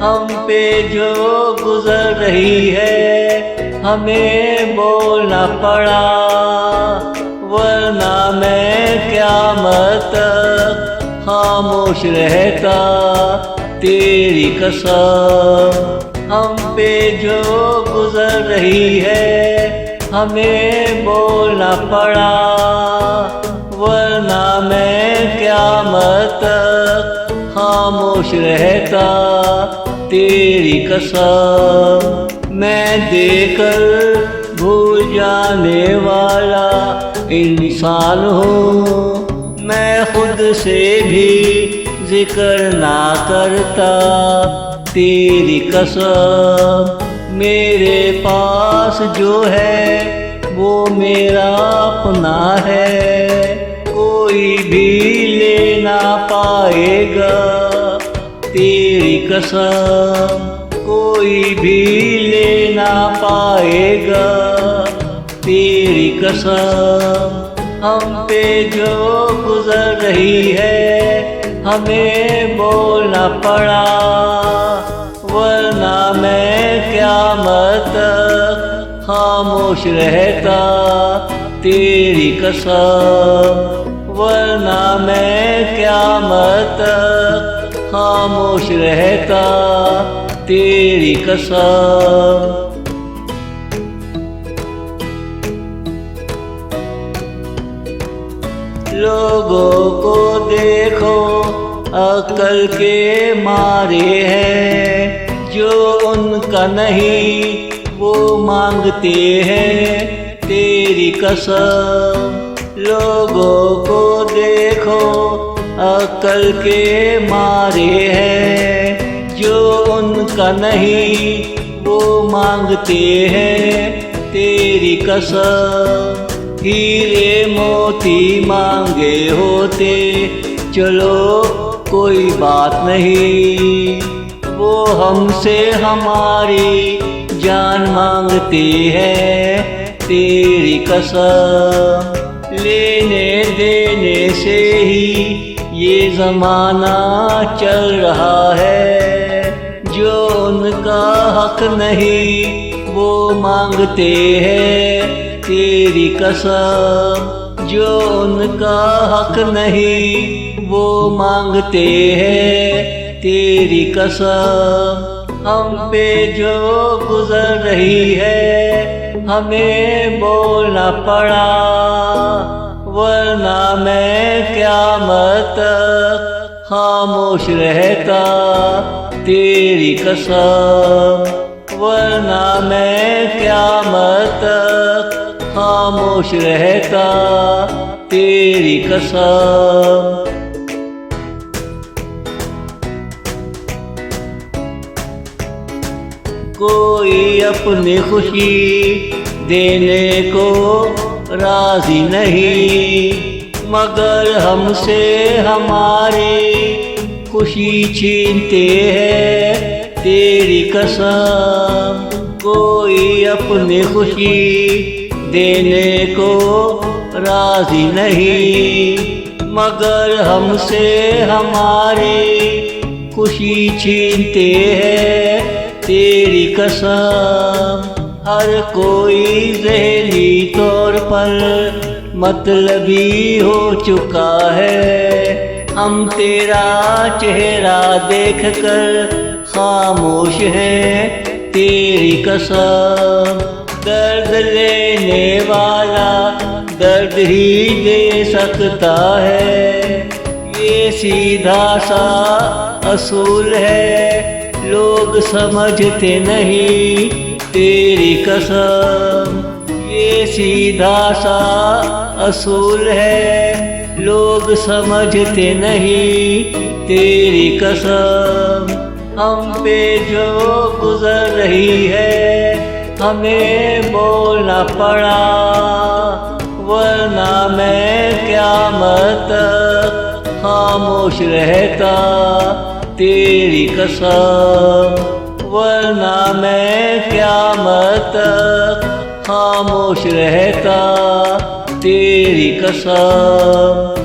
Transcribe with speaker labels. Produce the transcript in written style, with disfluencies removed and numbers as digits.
Speaker 1: हम पे जो गुजर रही है हमें बोलना पड़ा, वरना मैं क़यामत तक खामोश रहता तेरी कसम। हम पे जो गुजर रही है हमें बोलना पड़ा, वरना मैं क़यामत तक खामोश रहता तेरी कसम। मैं देकर भूल जाने वाला इंसान हूँ, मैं खुद से भी जिक्र ना करता तेरी कसम। मेरे पास जो है वो मेरा अपना है, कोई भी ले ना पाएगा तेरी कसम, कोई भी ले ना पाएगा तेरी कसम। हम पे जो गुजर रही है हमें बोलना पड़ा, वरना मैं क़यामत तक खामोश रहता तेरी कसम, वरना मैं क़यामत तक खामोश रहता तेरी कसम। लोगों को देखो अक्ल के मारे हैं, जो उनका नहीं वो मांगते हैं तेरी कसम। लोगों को देखो अक्ल के मारे हैं, जो उनका नहीं वो मांगते हैं तेरी कसम। हीरे मोती मांगे होते चलो कोई बात नहीं, वो हमसे हमारी जान मांगते हैं तेरी कसम। लेने देने से ही ये ज़माना चल रहा है, जो उनका हक नहीं वो मांगते हैं तेरी कसम, जो उनका हक नहीं वो मांगते हैं तेरी कसम। हम पे जो गुजर रही है हमें बोलना पड़ा, वरना मैं क़यामत तक खामोश रहता तेरी कसम, वरना मैं क़यामत तक खामोश रहता तेरी कसम। कोई अपनी खुशी देने को राज़ी नहीं, मगर हमसे हमारी खुशी छीनते हैं तेरी कसम। कोई अपनी खुशी देने को राज़ी नहीं, मगर हमसे हमारी खुशी छीनते हैं तेरी कसम। हर कोई ज़हनी तौर पर मतलबी हो चुका है, हम तेरा चेहरा देखकर खामोश हैं तेरी कसम। दर्द लेने वाला दर्द ही दे सकता है, ये सीधा सा असूल है, लोग समझते नहीं तेरी कसम। ये सीधा सा असूल है, लोग समझते नहीं तेरी कसम। हम पे जो गुजर रही है हमें बोलना पड़ा, वरना मैं क़यामत तक खामोश रहता तेरी कसम, वरना मैं क़यामत तक खामोश रहता तेरी कसम।